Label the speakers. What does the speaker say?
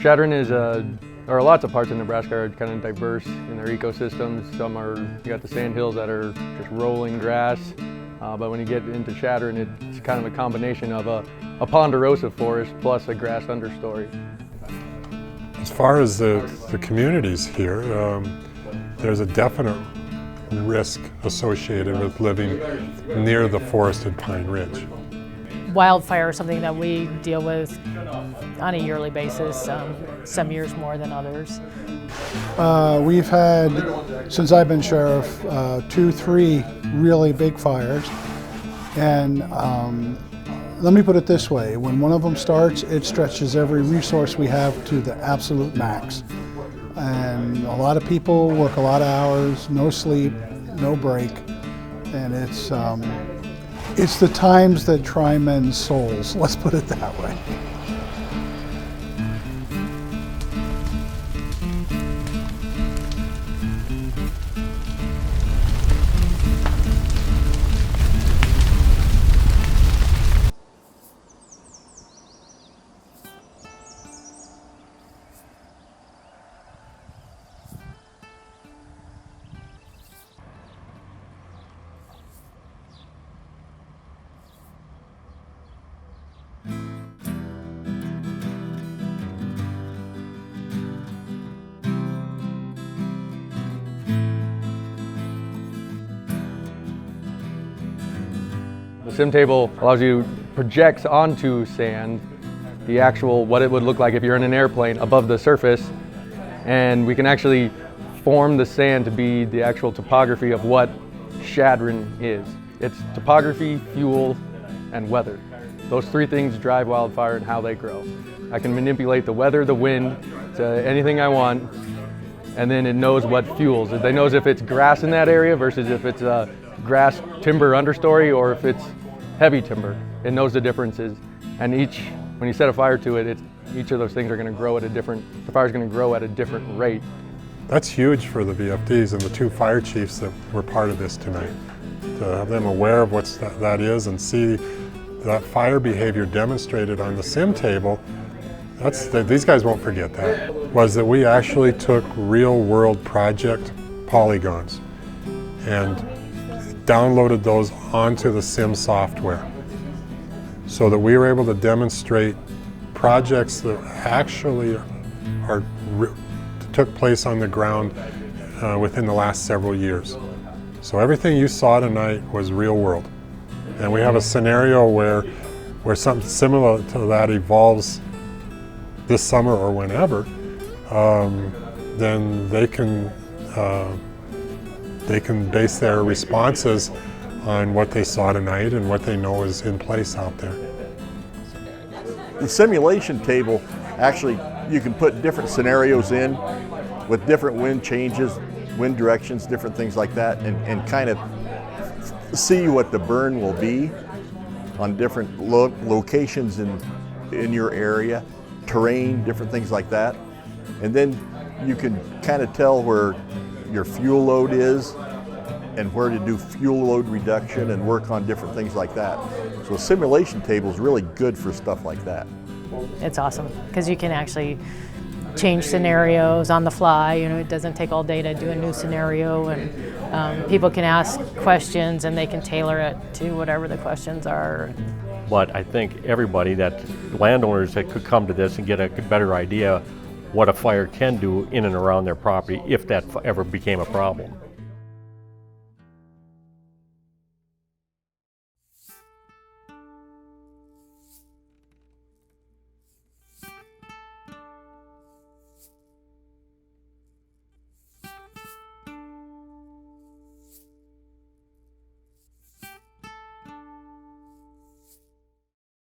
Speaker 1: Chadron is, or lots of parts of Nebraska are kind of diverse in their ecosystems. Some are, you got the sand hills that are just rolling grass, but when you get into Chadron, it's kind of a combination of a ponderosa forest plus a grass understory.
Speaker 2: As far as the communities here, there's a definite risk associated with living near the forested Pine Ridge.
Speaker 3: Wildfire is something that we deal with on a yearly basis, some years more than others.
Speaker 4: We've had, since I've been sheriff, 3 really big fires. And let me put it this way, when one of them starts, it stretches every resource we have to the absolute max. And a lot of people work a lot of hours, no sleep, no break, and it's the times that try men's souls, let's put it that way.
Speaker 1: The sim table allows you, projects onto sand the actual, what it would look like if you're in an airplane above the surface, and we can actually form the sand to be the actual topography of what Chadron is. It's topography, fuel, and weather. Those 3 things drive wildfire and how they grow. I can manipulate the weather, the wind, to anything I want, and then it knows what fuels. It knows if it's grass in that area versus if it's grass timber understory or if it's heavy timber. It knows the differences, and when you set a fire to it, each of those things are going to grow at a different, the fire's going to grow at a different rate.
Speaker 2: That's huge for the VFDs and the 2 fire chiefs that were part of this tonight. To have them aware of what that is and see that fire behavior demonstrated on the sim table, these guys won't forget that, was that we actually took real world project polygons and downloaded those onto the sim software so that we were able to demonstrate projects that actually took place on the ground within the last several years. So everything you saw tonight was real world. And we have a scenario where something similar to that evolves this summer or whenever, then they can base their responses on what they saw tonight and what they know is in place out there.
Speaker 5: The simulation table, actually, you can put different scenarios in with different wind changes, wind directions, different things like that, and kind of see what the burn will be on different locations in your area, terrain, different things like that. And then you can kind of tell where your fuel load is and where to do fuel load reduction and work on different things like that. So a simulation table is really good for stuff like that.
Speaker 3: It's awesome because you can actually change scenarios on the fly. You know, it doesn't take all day to do a new scenario, and people can ask questions and they can tailor it to whatever the questions are.
Speaker 6: But I think everybody, that landowners that could come to this and get a better idea what a fire can do in and around their property if that ever became a problem.